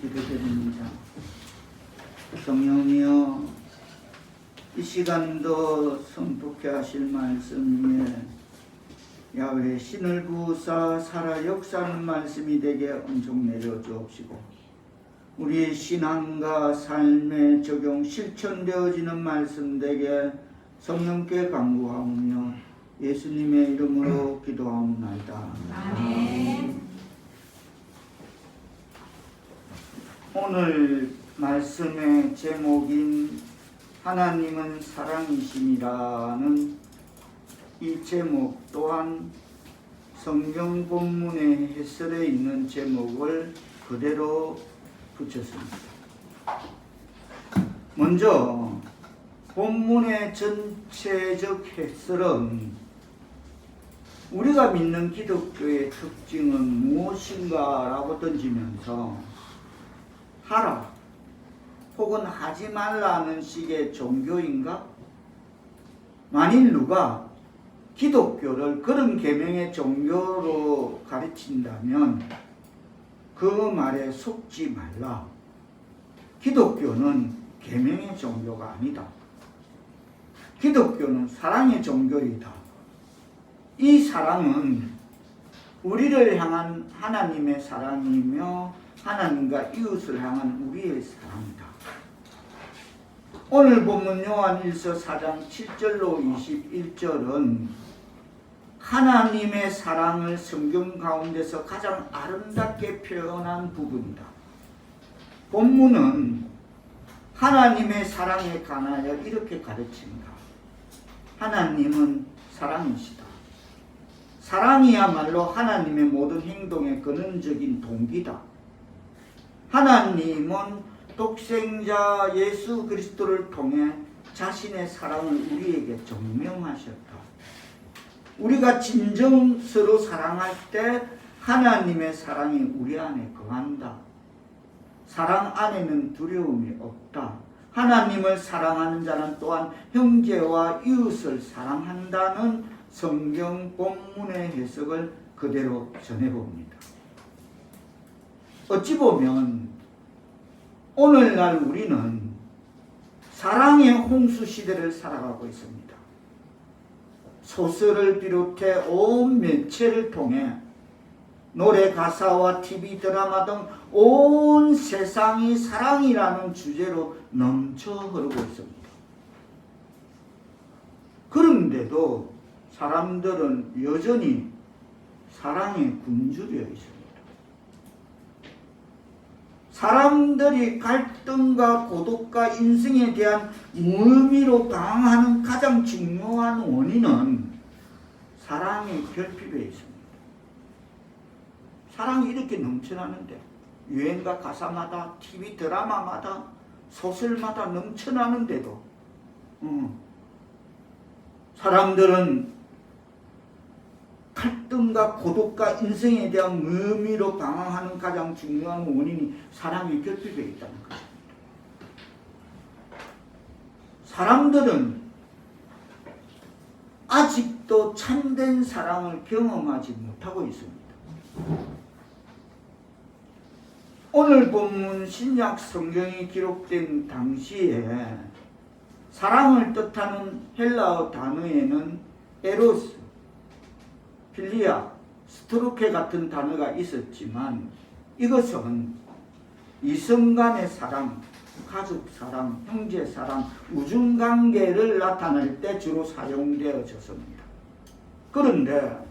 기도드립니다. 성령이여, 이 시간도 선포케 하실 말씀 위에 야훼 신을 부으사 살아 역사하는 말씀이 되게 엄청 내려주옵시고, 우리의 신앙과 삶에 적용 실천되어지는 말씀 되게 성령께 간구하오며 예수님의 이름으로 기도하옵나이다. 아멘. 오늘 말씀의 제목인 하나님은 사랑이심이라는 이 제목 또한 성경 본문의 해설에 있는 제목을 그대로 붙였습니다. 먼저 본문의 전체적 해설은 우리가 믿는 기독교의 특징은 무엇인가 라고 던지면서 하라 혹은 하지 말라는 식의 종교인가? 만일 누가 기독교를 그런 계명의 종교로 가르친다면 그 말에 속지 말라. 기독교는 계명의 종교가 아니다. 기독교는 사랑의 종교이다. 이 사랑은 우리를 향한 하나님의 사랑이며 하나님과 이웃을 향한 우리의 사랑이다. 오늘 본문 요한일서 4장 7절로 21절은 하나님의 사랑을 성경 가운데서 가장 아름답게 표현한 부분이다. 본문은 하나님의 사랑에 관하여 이렇게 가르친다. 하나님은 사랑이시다. 사랑이야말로 하나님의 모든 행동의 근원적인 동기다. 하나님은 독생자 예수 그리스도를 통해 자신의 사랑을 우리에게 증명하셨다. 우리가 진정 서로 사랑할 때 하나님의 사랑이 우리 안에 거한다. 사랑 안에는 두려움이 없다. 하나님을 사랑하는 자는 또한 형제와 이웃을 사랑한다는 성경 본문의 해석을 그대로 전해봅니다. 어찌 보면 오늘날 우리는 사랑의 홍수 시대를 살아가고 있습니다. 소설을 비롯해 온 매체를 통해 노래 가사와 TV 드라마 등 온 세상이 사랑이라는 주제로 넘쳐 흐르고 있습니다. 그런데도 사람들은 여전히 사랑에 굶주려 있습니다. 사람들이 갈등과 고독과 인생에 대한 무의미로 당하는 가장 중요한 원인은 사랑의 결핍에 있습니다. 사랑이 이렇게 넘쳐나는데 유행가 가사마다 TV 드라마마다 소설마다 넘쳐나는데도 사람들은 갈등과 고독과 인생에 대한 무의미로 방황하는 가장 중요한 원인이 사랑의 결핍에 있다는 것입니다. 사람들은 아직도 참된 사랑을 경험하지 못하고 있습니다. 오늘 본문 신약 성경이 기록된 당시에 사랑을 뜻하는 헬라어 단어에는 에로스, 필리아, 스토르케 같은 단어가 있었지만 이것은 이성 간의 사랑, 가족 사랑, 형제 사랑, 우중관계를 나타낼 때 주로 사용되어졌습니다. 그런데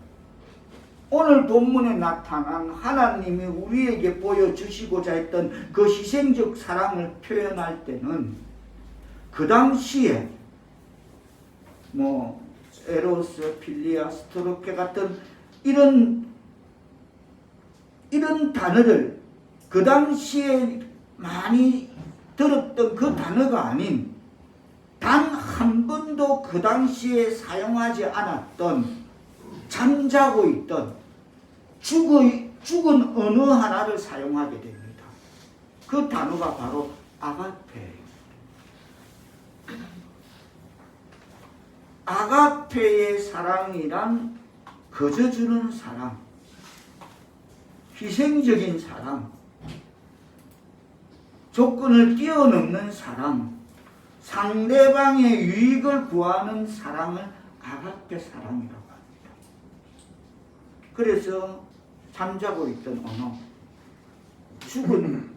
오늘 본문에 나타난 하나님이 우리에게 보여주시고자 했던 그 희생적 사랑을 표현할 때는 그 당시에 에로스, 필리아, 스토르케 같은 이런 단어를 그 당시에 많이 들었던 그 단어가 아닌 단 한 번도 그 당시에 사용하지 않았던 잠자고 있던 죽은 언어 하나를 사용하게 됩니다. 그 단어가 바로 아가페예요. 아가페의 사랑이란 거저주는 사랑, 희생적인 사랑, 조건을 뛰어넘는 사랑, 상대방의 유익을 구하는 사랑을 아가페 사랑이라고 합니다. 그래서 잠자고 있던 언어, 죽은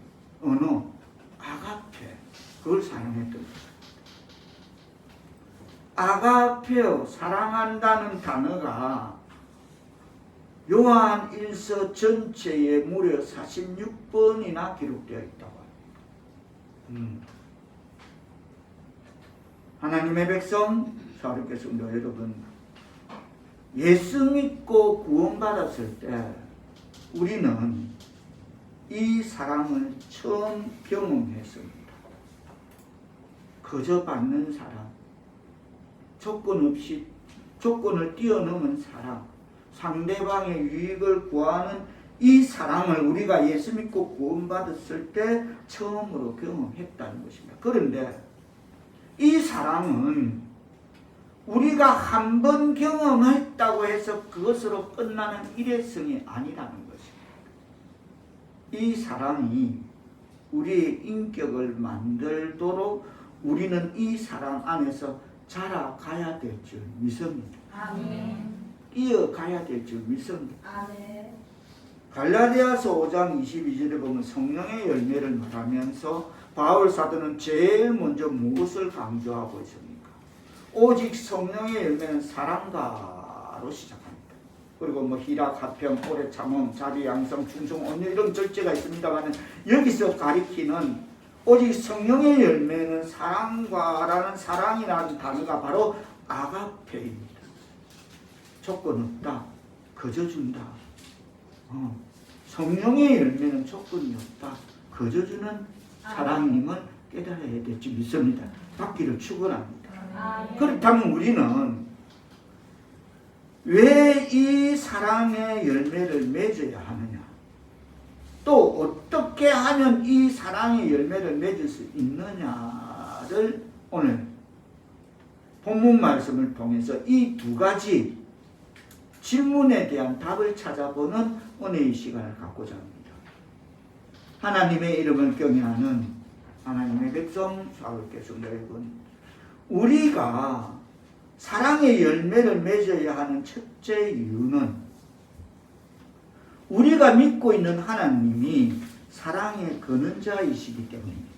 언어, 아가페, 그걸 사용했던 거예요. 아가페어, 사랑한다는 단어가 요한 1서 전체에 무려 46번이나 기록되어 있다고 합니다. 하나님의 백성, 사랑하는 성도 여러분, 예수 믿고 구원받았을 때 우리는 이 사랑을 처음 경험했습니다. 거저 받는 사랑, 조건 없이 조건을 뛰어넘은 사랑, 상대방의 유익을 구하는 이 사랑을 우리가 예수 믿고 구원받았을 때 처음으로 경험했다는 것입니다. 그런데 이 사랑은 우리가 한 번 경험했다고 해서 그것으로 끝나는 일회성이 아니라는 것입니다. 이 사랑이 우리의 인격을 만들도록 우리는 이 사랑 안에서 자라가야 될 줄 믿습니다. 아멘. 이어가야 될 줄 믿습니다. 아멘. 갈라디아서 5장 22절에 보면 성령의 열매를 말하면서 바울 사도는 제일 먼저 무엇을 강조하고 있습니까? 오직 성령의 열매는 사랑가로 시작합니다. 그리고 뭐 희락, 화평, 오래 참음, 자비, 양성, 충성, 온유 이런 절제가 있습니다만 여기서 가리키는 오직 성령의 열매는 사랑과라는 사랑이라는 단어가 바로 아가페입니다. 조건 없다, 거저 준다. 성령의 열매는 조건이 없다, 거저 주는 사랑임을 깨달아야 될지 믿습니다. 받기를 축원합니다. 그렇다면 우리는 왜 이 사랑의 열매를 맺어야 하느냐? 또 어떻게 하면 이 사랑의 열매를 맺을 수 있느냐를 오늘 본문 말씀을 통해서 이 두 가지 질문에 대한 답을 찾아보는 은혜의 시간을 갖고자 합니다. 하나님의 이름을 경외하는 하나님의 백성, 사울께 성도 여러분, 우리가 사랑의 열매를 맺어야 하는 첫째 이유는 우리가 믿고 있는 하나님이 사랑의 근원자이시기 때문입니다.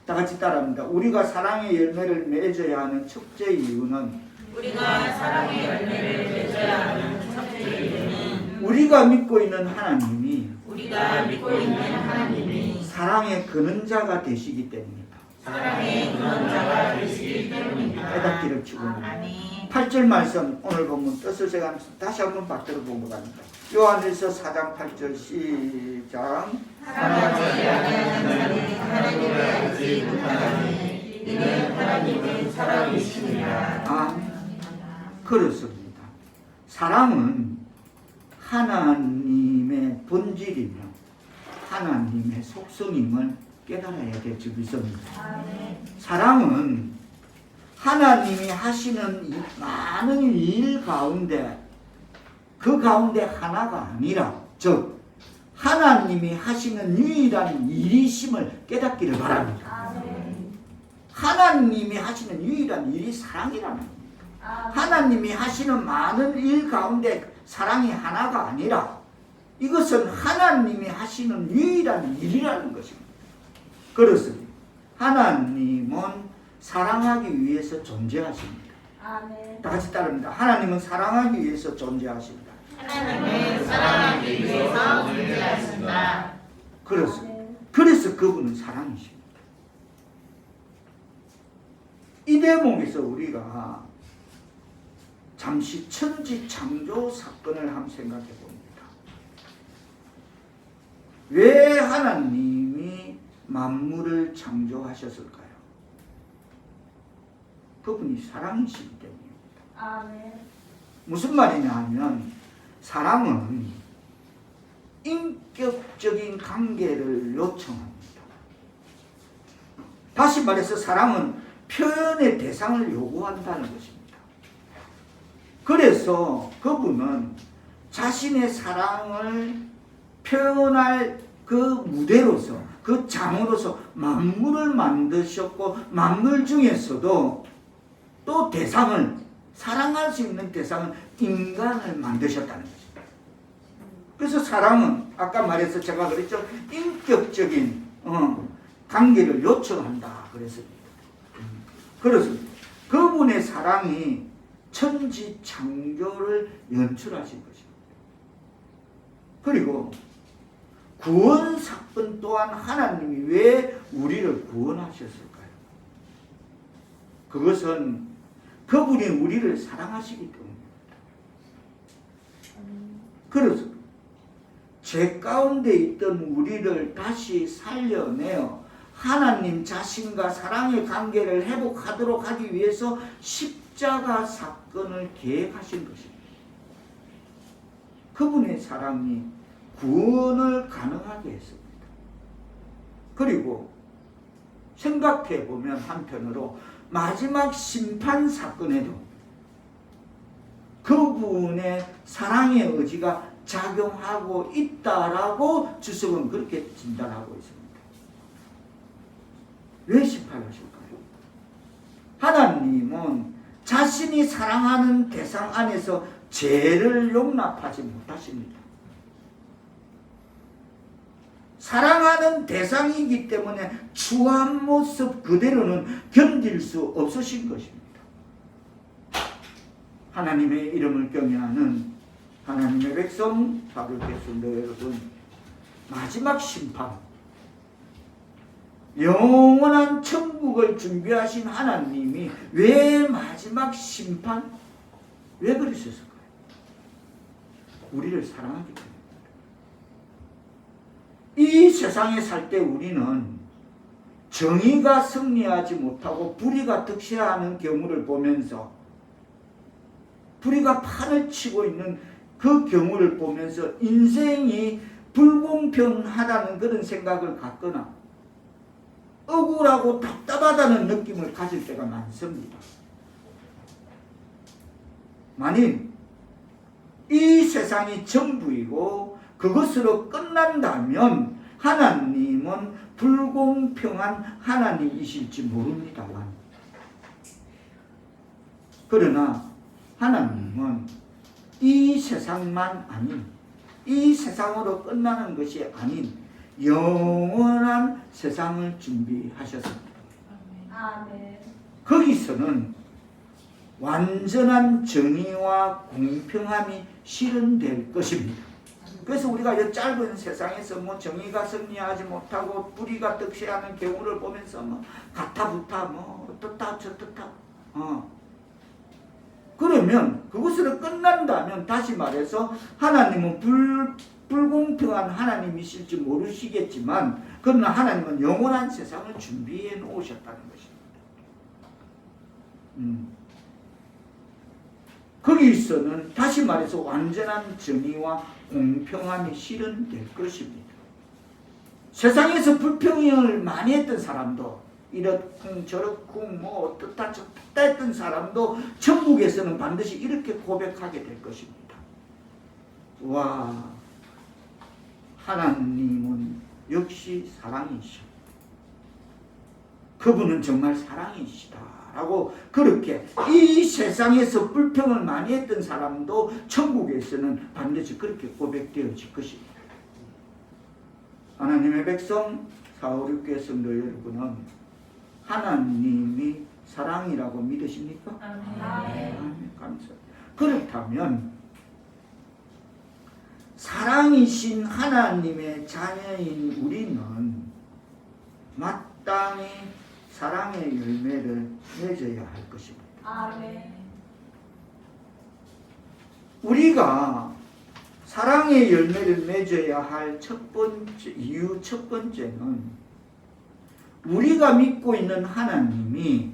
다 같이 따라합니다. 우리가 사랑의 열매를 맺어야 하는 첫째 이유는 우리가 사랑의 열매를 맺어야 하는 첫째 이유는 우리가 믿고 있는 하나님이 사랑의 근원자가 되시기 때문입니다. 사랑의 근원자가 되시기 때문입니다. 깨닫기를 축원합니다. 8절 말씀 오늘 본문 뜻을 제가 다시 한번 받들어 보고 갑니다. 요한일서 4장 8절 시작. 하나님을 알지 못하나니 이는 하나님은 사랑이시니라. 아멘. 그렇습니다. 사랑은 하나님의 본질이며 하나님의 속성임을 깨달아야 될 줄 믿습니다. 사랑은 하나님이 하시는 이 많은 일 가운데 그 가운데 하나가 아니라 즉 하나님이 하시는 유일한 일이심을 깨닫기를 바랍니다. 하나님이 하시는 유일한 일이 사랑이라는 겁니다. 하나님이 하시는 많은 일 가운데 사랑이 하나가 아니라 이것은 하나님이 하시는 유일한 일이라는 것입니다. 그렇습니다. 하나님은 사랑하기 위해서 존재하십니다. 다 같이 따릅니다. 하나님은 사랑하기 위해서 존재하십니다. 하나님은 사랑하기 위해서 존재하신다. 그렇습니다. 그래서 그분은 사랑이십니다. 이 대목에서 우리가 잠시 천지 창조 사건을 한번 생각해 봅니다. 왜 하나님이 만물을 창조하셨을까요? 그분이 사랑이시기 때문입니다. 무슨 말이냐 하면 사랑은 인격적인 관계를 요청합니다. 다시 말해서 사랑은 표현의 대상을 요구한다는 것입니다. 그래서 그분은 자신의 사랑을 표현할 그 무대로서 그 장으로서 만물을 만드셨고 만물 중에서도 또 대상을 사랑할 수 있는 대상은 인간을 만드셨다는 거죠. 그래서 사랑은 아까 말해서 제가 그랬죠. 인격적인 관계를 요청한다 그랬습니다. 그래서 그분의 사랑이 천지 창조를 연출하신 것입니다. 그리고 구원 사건 또한 하나님이 왜 우리를 구원하셨을까요? 그것은 그분이 우리를 사랑하시기 때문입니다. 그래서 죄 가운데 있던 우리를 다시 살려내어 하나님 자신과 사랑의 관계를 회복하도록 하기 위해서 십자가 사건을 계획하신 것입니다. 그분의 사랑이 구원을 가능하게 했습니다. 그리고 생각해 보면 한편으로 마지막 심판 사건에도 그분의 사랑의 의지가 작용하고 있다라고 주석은 그렇게 진단하고 있습니다. 왜 심판하실까요? 하나님은 자신이 사랑하는 대상 안에서 죄를 용납하지 못하십니다. 사랑하는 대상이기 때문에 추한 모습 그대로는 견딜 수 없으신 것입니다. 하나님의 이름을 경외하는 하나님의 백성 사도교회 성도 여러분, 마지막 심판, 영원한 천국을 준비하신 하나님이 왜 마지막 심판? 왜 그러셨을까요? 우리를 사랑하기 때문에. 이 세상에 살 때 우리는 정의가 승리하지 못하고 불의가 득세하는 경우를 보면서, 불의가 판을 치고 있는 그 경우를 보면서 인생이 불공평하다는 그런 생각을 갖거나 억울하고 답답하다는 느낌을 가질 때가 많습니다. 만일 이 세상이 전부이고 그것으로 끝난다면 하나님은 불공평한 하나님이실지 모릅니다만, 그러나 하나님은 이 세상만 아닌, 이 세상으로 끝나는 것이 아닌 영원한 세상을 준비하셨습니다. 아멘. 거기서는 완전한 정의와 공평함이 실현될 것입니다. 그래서 우리가 이 짧은 세상에서 뭐 정의가 승리하지 못하고 불의가 득세하는 경우를 보면서 뭐 가타부타 뭐 어떻다 저떻다 그러면 그것으로 끝난다면 다시 말해서 하나님은 불공평한 하나님이실지 모르시겠지만, 그러나 하나님은 영원한 세상을 준비해 놓으셨다는 것입니다. 거기서는 다시 말해서 완전한 정의와 공평함이 실현될 것입니다. 세상에서 불평을 많이 했던 사람도, 이렇쿵 저렇쿵 뭐 어떻다 저렇다 했던 사람도 천국에서는 반드시 이렇게 고백하게 될 것입니다. 와, 하나님은 역시 사랑이시오. 그분은 정말 사랑이시다 라고, 그렇게 이 세상에서 불평을 많이 했던 사람도 천국에서는 반드시 그렇게 고백되어질 것입니다. 하나님의 백성 사오륙교회 성도 여러분은 하나님이 사랑이라고 믿으십니까? 아멘. 감사합니다. 그렇다면 사랑이신 하나님의 자녀인 우리는 마땅히 사랑의 열매를 맺어야 할 것입니다. 아멘. 우리가 사랑의 열매를 맺어야 할 첫 번째는 우리가 믿고 있는 하나님이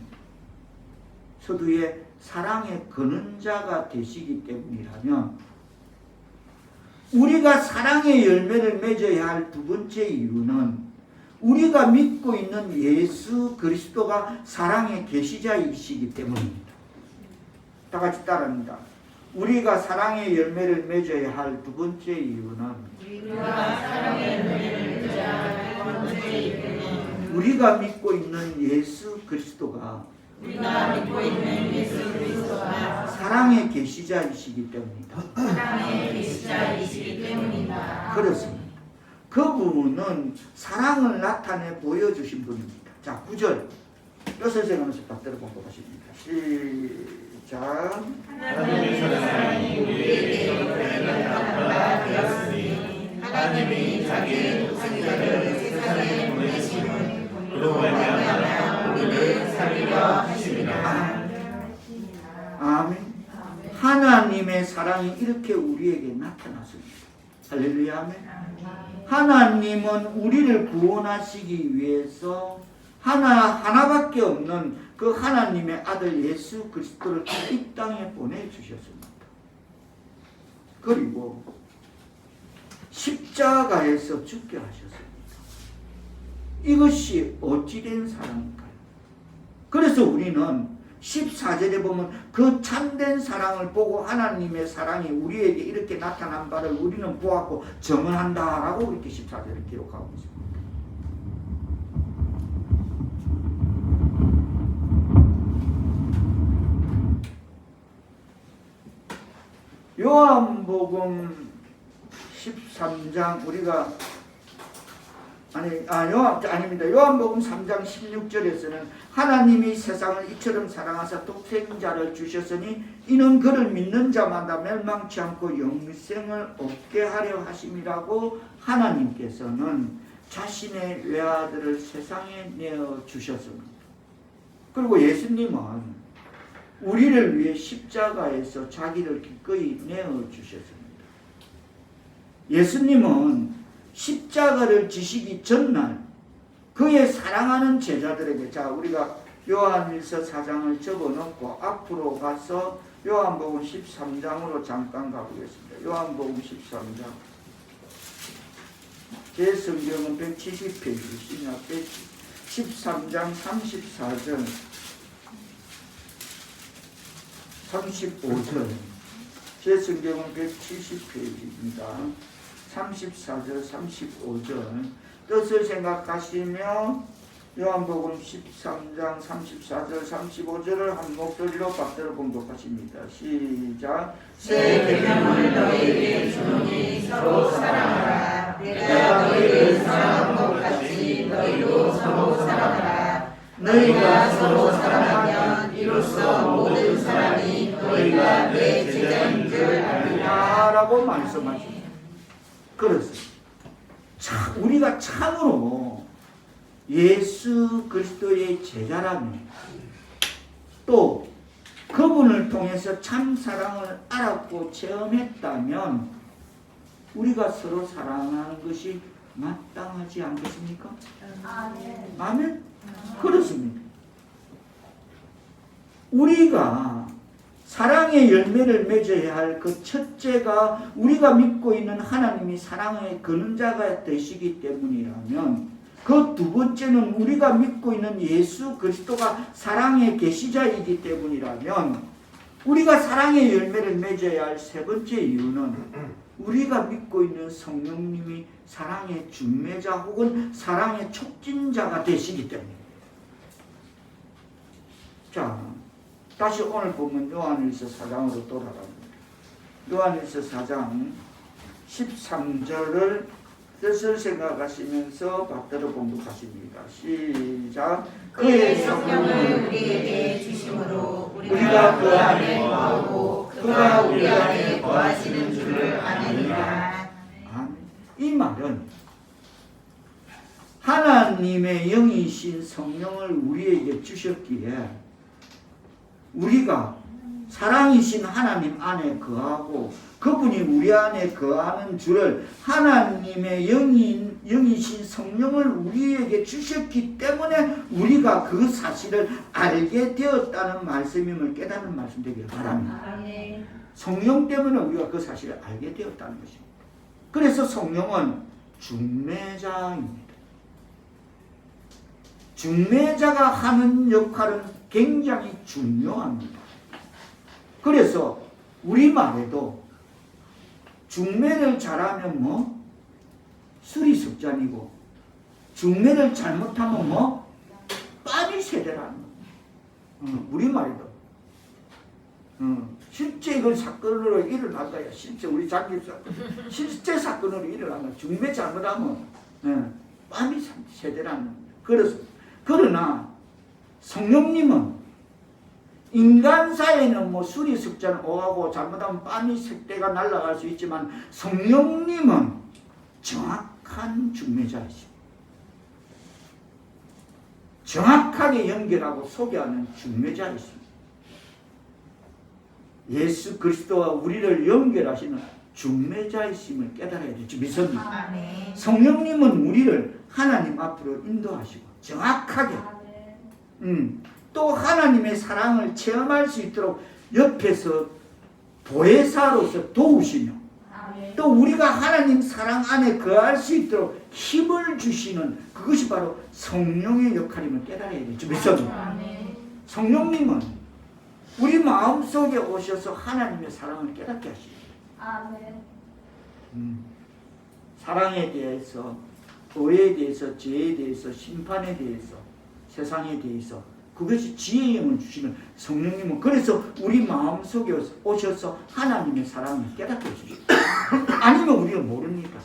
서두에 사랑의 근원자가 되시기 때문이라면, 우리가 사랑의 열매를 맺어야 할 두 번째 이유는 우리가 믿고 있는 예수 그리스도가 사랑의 계시자이시기 때문입니다. 다 같이 따라합니다. 우리가 사랑의 열매를 맺어야 할 두 번째 이유는 우리가 사랑의 열매를 맺어야 할 두 번째 우리가 믿고 있는 예수 그리스도가 우리가 믿고 있는 예수 그리스도가 사랑의 계시자이시기 때문이다. 사랑의 계시자이시기 때문이다. 그렇습니다. 그분은 사랑을 나타내 보여주신 분입니다. 자, 9절 여선생님께서 받들어 보도록 하십니다. 시작. 하나님의 사랑이 우리에게 나타나 되었으니 하나님이 자기의 독생자를 세상에 보내심은 그로 말미암아 우리를 살리려 하심이라. 아멘. 하나님의 사랑이 이렇게 우리에게 나타났습니다. 할렐루야. 아멘. 하나님은 우리를 구원하시기 위해서 하나밖에 없는 그 하나님의 아들 예수 그리스도를 이 땅에 보내주셨습니다. 그리고 십자가에서 죽게 하셨습니다. 이것이 어찌된 사랑일까요? 그래서 우리는 14절에 보면 그 참된 사랑을 보고 하나님의 사랑이 우리에게 이렇게 나타난 바를 우리는 보았고 증언한다라고 이렇게 14절에 기록하고 있습니다. 요한복음 13장 우리가 요한복음 3장 16절에서는 하나님이 세상을 이처럼 사랑하사 독생자를 주셨으니 이는 그를 믿는 자마다 멸망치 않고 영생을 얻게 하려 하심이라고 하나님께서는 자신의 외아들을 세상에 내어 주셨습니다. 그리고 예수님은 우리를 위해 십자가에서 자기를 기꺼이 내어 주셨습니다. 예수님은 십자가를 지시기 전날 그의 사랑하는 제자들에게, 자, 우리가 요한일서 4장을 접어놓고 앞으로 가서 요한복음 13장으로 잠깐 가보겠습니다. 요한복음 13장. 제 성경은 170페이지, 신약 13장 34절, 35절. 제 성경은 170페이지입니다. 34절, 35절. 뜻을 생각하시며 요한복음 13장 34절, 35절을 한 목소리로 받들어 봉독하십니다. 시작. 새 계명을 너희에게 주노니 서로 사랑하라. 내가 너희를 사랑한 것 같이 너희도 서로 사랑하라. 너희가 서로 사랑하면 이로써 모든 사람이 너희가 내 제자인 줄 알리라. 라고 말씀하십니다. 그렇습니다. 우리가 참으로 예수 그리스도의 제자라면 또 그분을 통해서 참 사랑을 알았고 체험했다면 우리가 서로 사랑하는 것이 마땅하지 않겠습니까? 아멘. 그렇습니다. 우리가 사랑의 열매를 맺어야 할 그 첫째가 우리가 믿고 있는 하나님이 사랑의 근원자가 되시기 때문이라면, 그 두 번째는 우리가 믿고 있는 예수 그리스도가 사랑의 계시자이기 때문이라면, 우리가 사랑의 열매를 맺어야 할 세 번째 이유는 우리가 믿고 있는 성령님이 사랑의 중매자 혹은 사랑의 촉진자가 되시기 때문입니다. 자, 다시 오늘 보면 요한일서 4장으로 돌아갑니다. 요한일서 4장 13절을 뜻을 생각하시면서 받들어 봉독하십니다. 시작. 그의 성령을 우리에게 주심으로 우리가 그 안에 거하고 그가 우리 안에 거하시는 줄을 아느니라. 아멘. 이 말은 하나님의 영이신 성령을 우리에게 주셨기에 우리가 사랑이신 하나님 안에 거하고 그분이 우리 안에 거하는 줄을 하나님의 영이신 성령을 우리에게 주셨기 때문에 우리가 그 사실을 알게 되었다는 말씀임을 깨닫는 말씀 되기를 바랍니다. 성령 때문에 우리가 그 사실을 알게 되었다는 것입니다. 그래서 성령은 중매자입니다. 중매자가 하는 역할은 굉장히 중요합니다. 그래서 우리말에도 중매를 잘하면 수리석잔이고 중매를 잘못하면 뭐? 빤히 세대라는 거. 우리말이다. 실제 이건 사건으로 일어난 거야. 실제 우리 장기 사건. 실제 사건으로 일어난 거야. 중매 잘못하면 빤히 세대라는 거야. 그러나 성령님은 인간사에는 뭐 수리숙자는 오하고 잘못하면 빤히 색대가 날아갈 수 있지만 성령님은 정확한 중매자이십니다. 정확하게 연결하고 소개하는 중매자이십니다. 예수 그리스도와 우리를 연결하시는 중매자이심을 깨달아야 되죠. 믿습니다. 성령님은 우리를 하나님 앞으로 인도하시고 정확하게 또 하나님의 사랑을 체험할 수 있도록 옆에서 보혜사로서 도우시며 또 우리가 하나님 사랑 안에 거할 수 있도록 힘을 주시는 그것이 바로 성령의 역할임을 깨달아야 되죠. 믿습니다. 성령님은 우리 마음속에 오셔서 하나님의 사랑을 깨닫게 하십니다. 사랑에 대해서, 의에 대해서, 죄에 대해서, 심판에 대해서, 세상에 대해서 그것이 지혜의 영을 주시는 성령님은 그래서 우리 마음속에 오셔서 하나님의 사랑을 깨닫게 해주십니다. 아니면 우리가 모릅니다.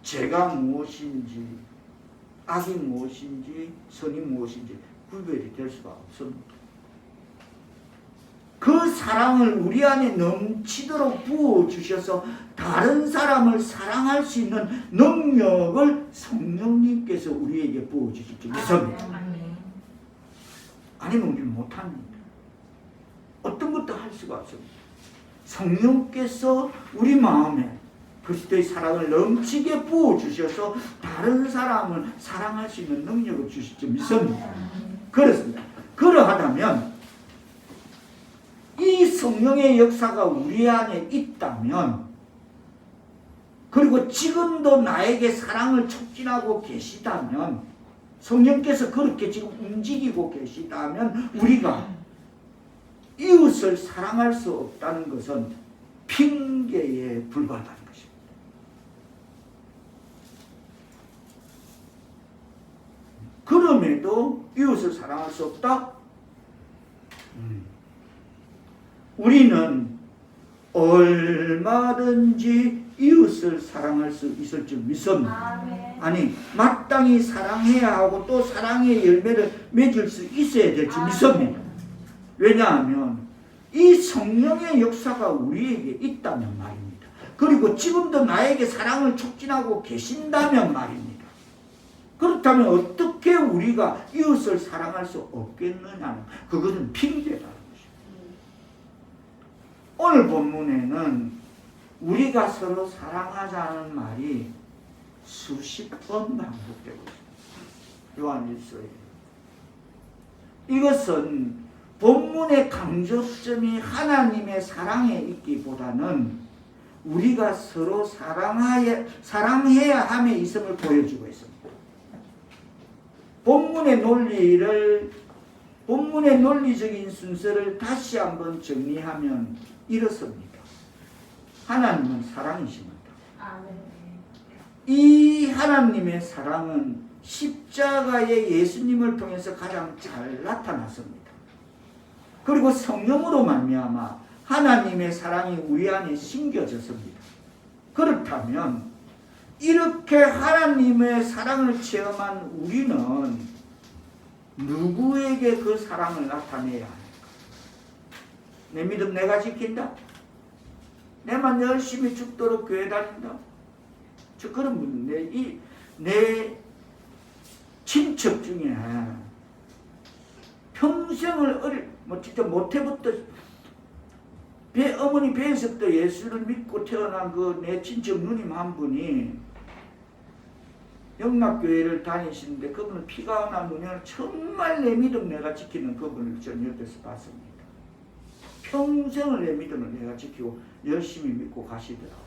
죄가 무엇인지 악이 무엇인지 선이 무엇인지 구별이 될 수가 없습니다. 그 사랑을 우리 안에 넘치도록 부어주셔서 다른 사람을 사랑할 수 있는 능력을 성령님께서 우리에게 부어주시죠. 믿습니다. 아니면 우리는 못합니다. 어떤 것도 할 수가 없습니다. 성령께서 우리 마음에 그리스도의 사랑을 넘치게 부어주셔서 다른 사람을 사랑할 수 있는 능력을 주시죠. 믿습니다. 그렇습니다. 그러하다면 이 성령의 역사가 우리 안에 있다면 그리고 지금도 나에게 사랑을 촉진하고 계시다면 성령께서 그렇게 지금 움직이고 계시다면 우리가 이웃을 사랑할 수 없다는 것은 핑계에 불과하다는 것입니다. 그럼에도 이웃을 사랑할 수 없다? 우리는 얼마든지 이웃을 사랑할 수 있을 줄 믿습니다. 아니 마땅히 사랑해야 하고 또 사랑의 열매를 맺을 수 있어야 될 줄 믿습니다. 왜냐하면 이 성령의 역사가 우리에게 있다면 말입니다. 그리고 지금도 나에게 사랑을 촉진하고 계신다면 말입니다. 그렇다면 어떻게 우리가 이웃을 사랑할 수 없겠느냐는 그것은 핑계라는 것입니다. 오늘 본문에는 우리가 서로 사랑하자는 말이 수십 번 반복되고 있습니다. 요한일서에. 이것은 본문의 강조점이 하나님의 사랑에 있기보다는 우리가 서로 사랑해야 함에 있음을 보여주고 있습니다. 본문의 논리적인 순서를 다시 한번 정리하면 이렇습니다. 하나님은 사랑이십니다. 이 하나님의 사랑은 십자가의 예수님을 통해서 가장 잘 나타났습니다. 그리고 성령으로 말미암아 하나님의 사랑이 우리 안에 심겨졌습니다. 그렇다면 이렇게 하나님의 사랑을 체험한 우리는 누구에게 그 사랑을 나타내야 합니까? 내 믿음 내가 지킨다? 내만 열심히 죽도록 교회 다닌다? 저 그런 분, 내 친척 중에 평생을 진짜 모태부터 어머니 배에서부터 예수를 믿고 태어난 그 내 친척 누님 한 분이 영락교회를 다니시는데 그분은 피가 난 분이면 정말 내 믿음 내가 지키는 그분을 전 옆에서 봤습니다. 평생을 내 믿음을 내가 지키고 열심히 믿고 가시더라고요.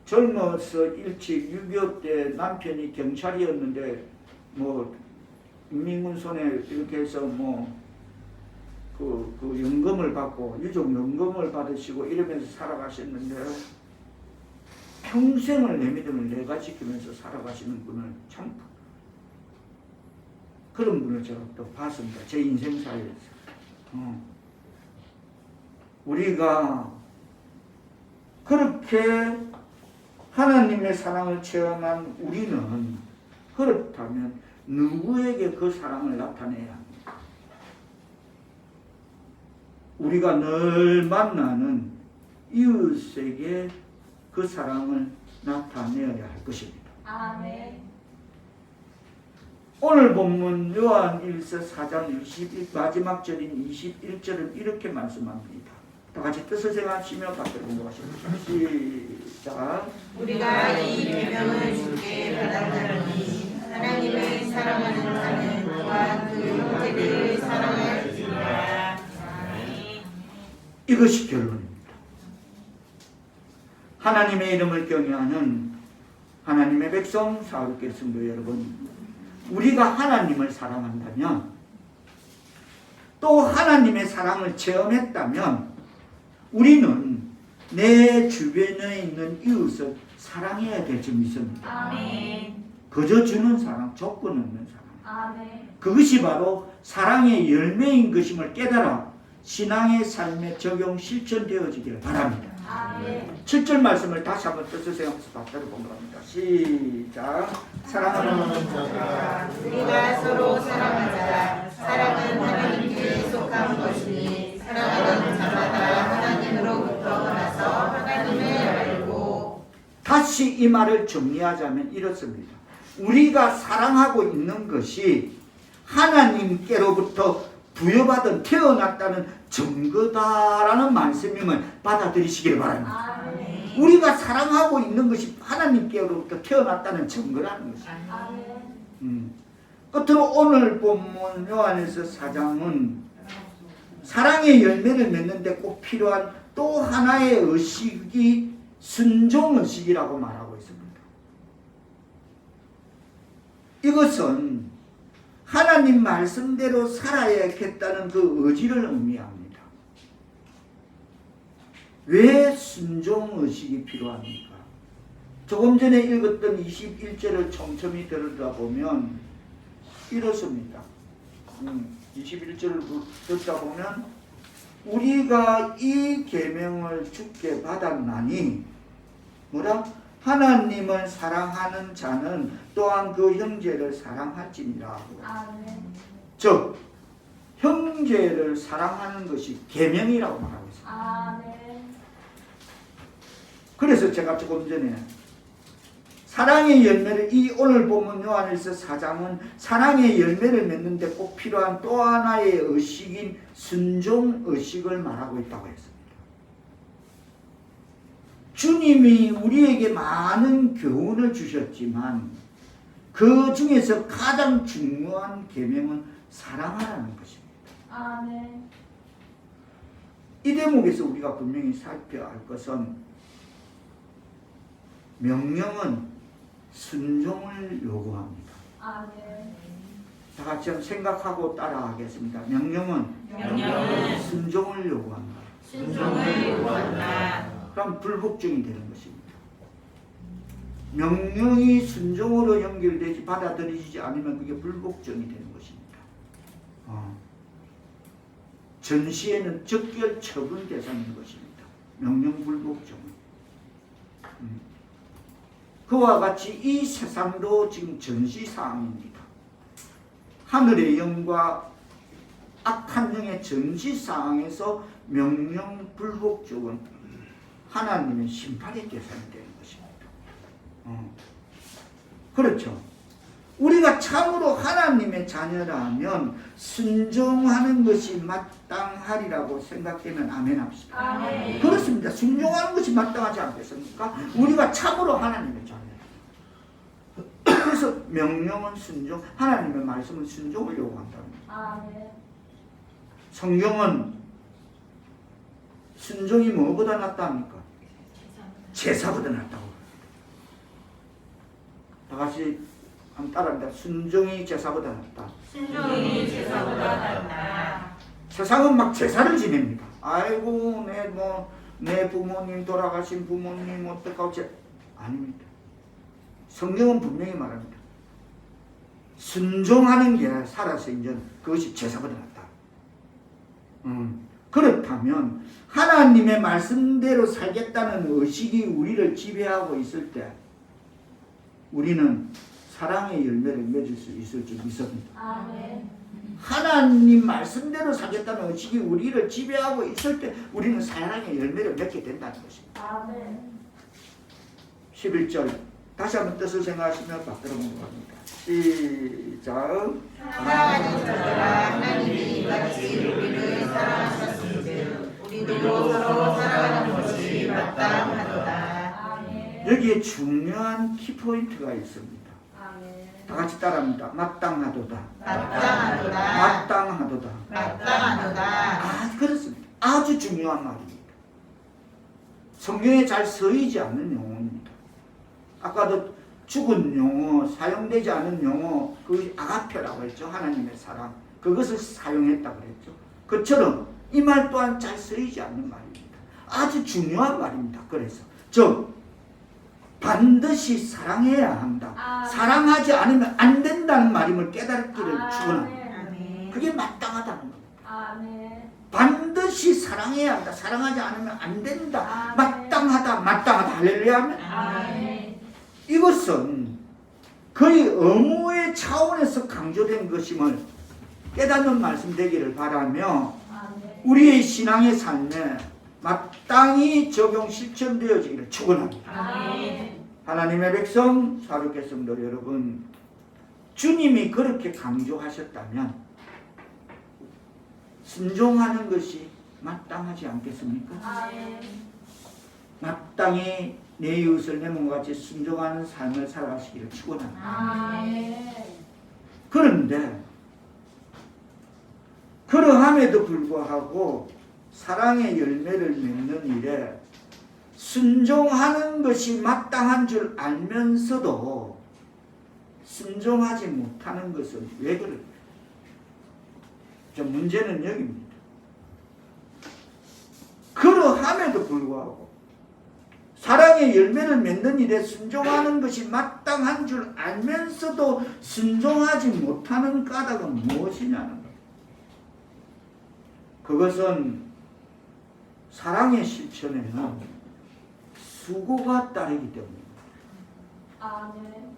젊어서 일찍 6.25 때 남편이 경찰이었는데 인민군 손에 이렇게 해서 그 연금을 받고 유족 연금을 받으시고 이러면서 살아가셨는데 평생을 내 믿음을 내가 지키면서 살아가시는 분을 참 그런 분을 제가 또 봤습니다. 제 인생사에서. 우리가 그렇게 하나님의 사랑을 체험한 우리는 그렇다면 누구에게 그 사랑을 나타내야 합니까? 우리가 늘 만나는 이웃에게 그 사랑을 나타내어야 할 것입니다. 아멘. 오늘 본문 요한일서 4장 21 마지막 절인 21절은 이렇게 말씀합니다. 다 같이 뜻을 생각하시며 같이 공부하십니다. 시작. 우리가 이 계명을 주께 받았나니 하나님을 사랑하는 자는 또한 그 형제들을 사랑할지니라. 아멘. 이것이 결론입니다. 하나님의 이름을 경외하는 하나님의 백성 사울교 성도 여러분, 우리가 하나님을 사랑한다면 또 하나님의 사랑을 체험했다면 우리는 내 주변에 있는 이웃을 사랑해야 될 줄 믿습니다. 아멘. 그저 주는 사랑, 조건 없는 사랑. 아멘. 그것이 바로 사랑의 열매인 것임을 깨달아 신앙의 삶에 적용 실천되어지기를 바랍니다. 아멘. 7절 말씀을 다시 한번 뜻을 생각해서 답변을 공부합니다. 시작. 사랑하는 자가 우리가 서로 사랑하자. 사랑은 하나님께 속한 것이니 사랑하는 자마다 하나님으로부터 나서 하나님을 알고. 다시 이 말을 정리하자면 이렇습니다. 우리가 사랑하고 있는 것이 하나님께로부터 부여받은 태어났다는 증거다라는 말씀임을 받아들이시길 바랍니다. 아멘. 우리가 사랑하고 있는 것이 하나님께로부터 태어났다는 증거라는 것입니다. 아멘. 끝으로 오늘 본문 요한일서 4장은 사랑의 열매를 맺는데 꼭 필요한 또 하나의 의식이 순종의식이라고 말하고 있습니다. 이것은 하나님 말씀대로 살아야겠다는 그 의지를 의미합니다. 왜 순종의식이 필요합니까? 조금 전에 읽었던 21절을 촘촘히 들여다보면 이렇습니다. 21절을 듣다 보면 우리가 이 계명을 주께 받았나니 뭐라? 하나님을 사랑하는 자는 또한 그 형제를 사랑할지니라. 아멘. 즉 형제를 사랑하는 것이 계명이라고 말하고 있습니다. 아멘. 그래서 제가 조금 전에 사랑의 열매를 이 오늘 보면 요한일서 4장은 사랑의 열매를 맺는데 꼭 필요한 또 하나의 의식인 순종 의식을 말하고 있다고 했습니다. 주님이 우리에게 많은 교훈을 주셨지만 그 중에서 가장 중요한 계명은 사랑하라는 것입니다. 아멘. 이 대목에서 우리가 분명히 살펴야 할 것은 명령은 순종을 요구합니다. 아멘. 다 같이 한번 생각하고 따라하겠습니다. 명령은 순종을 요구한다. 순종을 요구한다. 그럼 불복종이 되는 것입니다. 명령이 순종으로 연결되지 받아들이지 않으면 그게 불복종이 되는 것입니다. 전시에는 적결 처분 대상인 것입니다. 명령 불복종은. 그와 같이 이 세상도 지금 전시사항입니다. 하늘의 영과 악한 영의 전시사항에서 명령 불복종은 하나님의 심판의 대상이 되는 것입니다. 그렇죠. 우리가 참으로 하나님의 자녀라면 순종하는 것이 마땅하리라고 생각되면 아멘 합시다. 아멘. 그렇습니다. 순종하는 것이 마땅하지 않겠습니까? 우리가 참으로 하나님의 자녀. 그래서 명령은 순종, 하나님의 말씀은 순종을 요구한답니다. 아멘. 성경은 순종이 뭐보다 낫답니까? 제사보다 낫다고. 다 같이 한번 따라합니다. 순종이 제사보다 낫다. 순종이 제사보다 낫다. 세상은 막 제사를 지냅니다. 아이고 내 부모님 돌아가신 부모님 어떡하고 아닙니다. 성경은 분명히 말합니다. 순종하는 게 살아서 이제 그것이 제사보다 낫다. 그렇다면 하나님의 말씀대로 살겠다는 의식이 우리를 지배하고 있을 때 우리는 사랑의 열매를 맺을 수 있을 줄 믿습니다. 아멘. 하나님 말씀대로 살겠다는 의식이 우리를 지배하고 있을 때 우리는 사랑의 열매를 맺게 된다는 것입니다. 아멘. 11절 다시 한번 뜻을 생각하시며 받들어 보고 합니다. 시작. 사랑하는 자들아 하나님이 이같이 우리를 사랑하셨은즉 우리도 서로 사랑하는 것이 마땅하도다. 아멘. 여기에 중요한 키포인트가 있습니다. 아멘. 다 같이 따라합니다. 마땅하도다. 마땅하도다. 마땅하도다. 마땅하도다. 그렇습니다. 아주 중요한 말입니다. 성경에 잘 쓰이지 않는 용어입니다. 아까도 죽은 용어, 사용되지 않은 용어, 그 아가페라고 했죠. 하나님의 사랑. 그것을 사용했다고 그랬죠. 그처럼 이 말 또한 잘 쓰이지 않는 말입니다. 아주 중요한 말입니다. 그래서 즉 반드시 사랑해야 한다. 사랑하지 않으면 안 된다는 말임을 깨닫기를 축원합니다. 아멘. 그게 마땅하다는 겁니다. 아멘. 반드시 사랑해야 한다. 사랑하지 않으면 안 된다. 아멘. 마땅하다. 마땅하다. 할렐루야. 아멘. 이것은 거의 의무의 차원에서 강조된 것임을 깨닫는 말씀 되기를 바라며 아멘. 우리의 신앙의 삶에 마땅히 적용 실천되어지기를 축원합니다. 아멘. 하나님의 백성, 사륙의 성도 여러분, 주님이 그렇게 강조하셨다면 순종하는 것이 마땅하지 않겠습니까? 아멘. 마땅히 내 이웃을 내 몸과 같이 순종하는 삶을 살아가시기를 축원합니다. 아멘. 그런데 그러함에도 불구하고 사랑의 열매를 맺는 일에 순종하는 것이 마땅한 줄 알면서도 순종하지 못하는 것은 왜 그럴까요? 문제는 여기입니다. 그러함에도 불구하고 사랑의 열매를 맺는 일에 순종하는 것이 마땅한 줄 알면서도 순종하지 못하는 까닭은 무엇이냐는 것. 그것은 사랑의 실천에는 수고가 따르기 때문입니다. 아멘.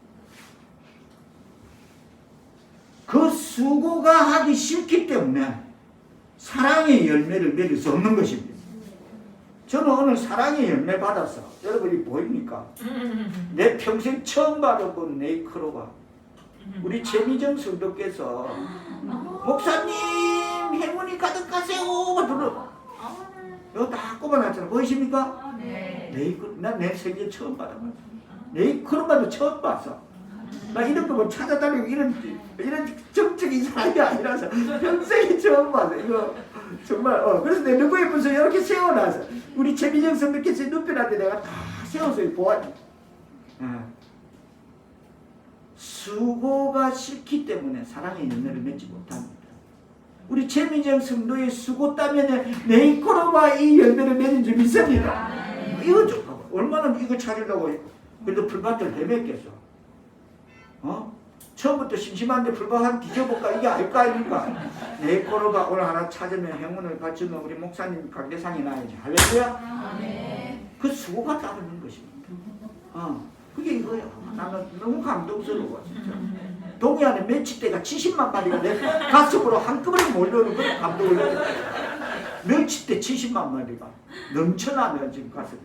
그 수고가 하기 싫기 때문에 사랑의 열매를 맺을 수 없는 것입니다. 저는 오늘 사랑의 열매 받아서 여러분이 보입니까? 내 평생 처음 받아본 네이크로가 우리 최미정 성도께서 목사님 행운이 가득하세요 부르 이거 다 꼽아놨잖아. 보이십니까? 네. 네이크로 난 내 생애 처음 받아봤어. 네이크로가도 처음 봤어. 나 이런 거 뭐 찾아다니고 이런 정적인 사람이 아니라서 평생에 처음 봤어. 이거 정말 그래서 내 누구의 분서 이렇게 세워놔서 우리 최민정 선배께서 눈빛한테 내가 다 세워서 보았지. 수고가 싫기 때문에 사랑의 열매를 맺지 못합니다. 우리 최민정 성도의 수고 따면에 네이코로가 이 열매를 맺는 줄 믿습니다. 이거 좀 봐봐. 얼마나 이거 찾으려고 그래도 풀밭을 헤맸겠어. 처음부터 심심한데 풀밭 한 뒤져볼까 이게 알까 아닙니까? 네이코로가 오늘 하나 찾으면 행운을 받치면 우리 목사님 강대상이 나야지. 할렐루야. 그 수고가 따르는 것입니다. 그게 이거야. 나는 너무 감동스러워 진짜. 동해안에 멸치대가 70만 마리가 내 가슴으로 한꺼번에 몰려오는 그런 감동을 받았어. 멸치대 70만 마리가 넘쳐나면 지금 가슴에.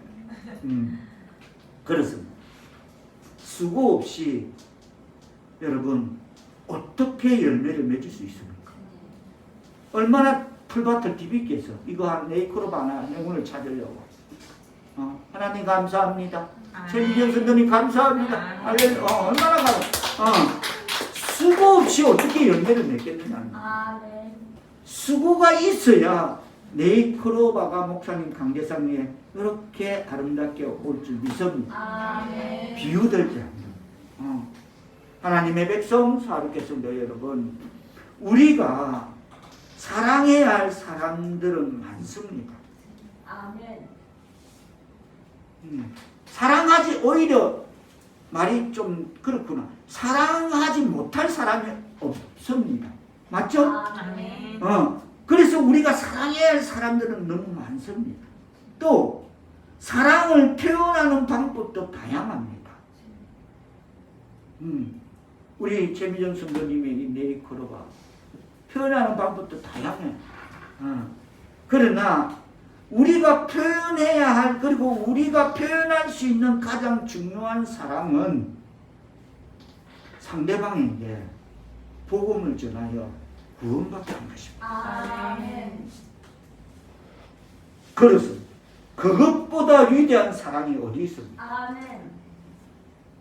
그렇습니다. 수고 없이 여러분 어떻게 열매를 맺을 수 있습니까? 얼마나 풀밭을 디비겠어. 이거 한 네이크로 하나 행운을 찾으려고. 하나님 감사합니다. 최민경 선생님 감사합니다. 얼마나 수고 없이 어떻게 열매를 맺겠느냐. 수고가 있어야 네이크로바가 목사님 강대상에 이렇게 아름답게 올 줄 믿습니다. 비유될 때 하나님의 백성, 사륙의 성도 여러분, 우리가 사랑해야 할 사람들은 많습니다. 사랑하지, 오히려 말이 좀 그렇구나. 사랑하지 못할 사람이 없습니다. 맞죠? 아멘. 그래서 우리가 사랑해야 할 사람들은 너무 많습니다. 또 사랑을 표현하는 방법도 다양합니다. 우리 최미정 선배님의 이 네이커로가 표현하는 방법도 다양해요. 그러나 우리가 표현해야 할, 그리고 우리가 표현할 수 있는 가장 중요한 사랑은 상대방에게 복음을 전하여 구원받게 한 것입니다. 아멘. 그렇습니다. 그것보다 위대한 사랑이 어디 있습니까? 아멘.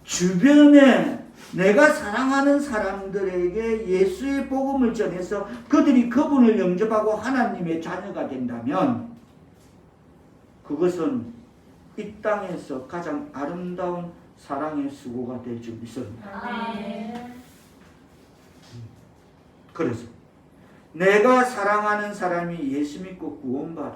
주변에 내가 사랑하는 사람들에게 예수의 복음을 전해서 그들이 그분을 영접하고 하나님의 자녀가 된다면 그것은 이 땅에서 가장 아름다운 사랑의 수고가 될 줄 믿습니다. 아멘. 그래서 내가 사랑하는 사람이 예수 믿고 구원받아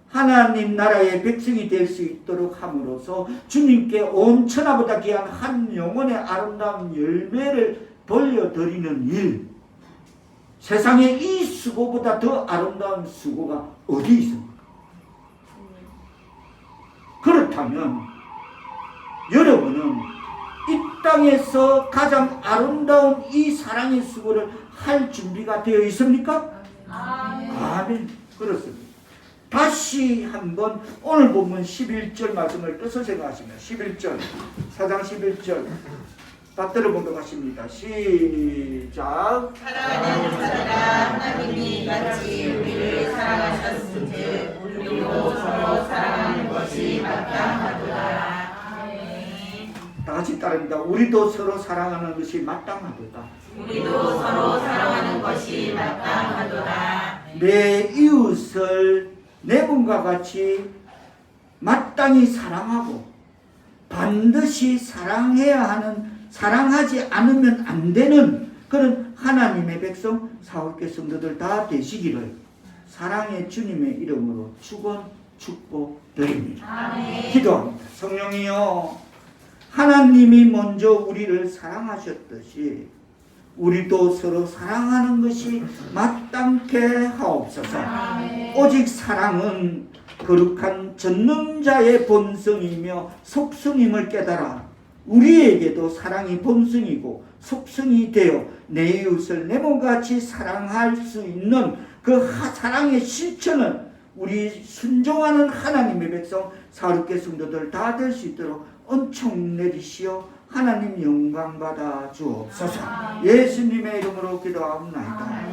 하나님 나라의 백성이 될 수 있도록 함으로써 주님께 온 천하보다 귀한 한 영혼의 아름다운 열매를 돌려드리는 일, 세상에 이 수고보다 더 아름다운 수고가 어디 있습니까? 그렇다면 여러분은 이 땅에서 가장 아름다운 이 사랑의 수고를 할 준비가 되어 있습니까? 아멘. 아멘. 그렇습니다. 다시 한번 오늘 본문 11절 말씀을 떠서 생각하시면 11절 4장 11절 다 들어보도록 하십니다. 시작. 사랑하는 자들아, 하나님이 이같이 우리를 사랑하셨은즉 우리도 서로 사랑하는 것이 마땅하도다. 아멘. 다 같이 따릅니다. 우리도 서로 사랑하는 것이 마땅하도다. 우리도 서로 사랑하는 것이 마땅하도다. 내 이웃을 내 몸과 같이 마땅히 사랑하고 반드시 사랑해야 하는, 사랑하지 않으면 안 되는 그런 하나님의 백성 사울교회 성도들 다 되시기를 사랑의 주님의 이름으로 축복드립니다. 아멘. 기도합니다. 성령이여, 하나님이 먼저 우리를 사랑하셨듯이 우리도 서로 사랑하는 것이 마땅케 하옵소서. 아멘. 오직 사랑은 거룩한 전능자의 본성이며 속성임을 깨달아 우리에게도 사랑이 본성이고 속성이 되어 내 이웃을 내 몸같이 사랑할 수 있는 그 사랑의 실천을 우리 순종하는 하나님의 백성 사울교회 성도들 다 될 수 있도록 은총 내리시어 하나님 영광 받아 주옵소서. 예수님의 이름으로 기도하옵나이다.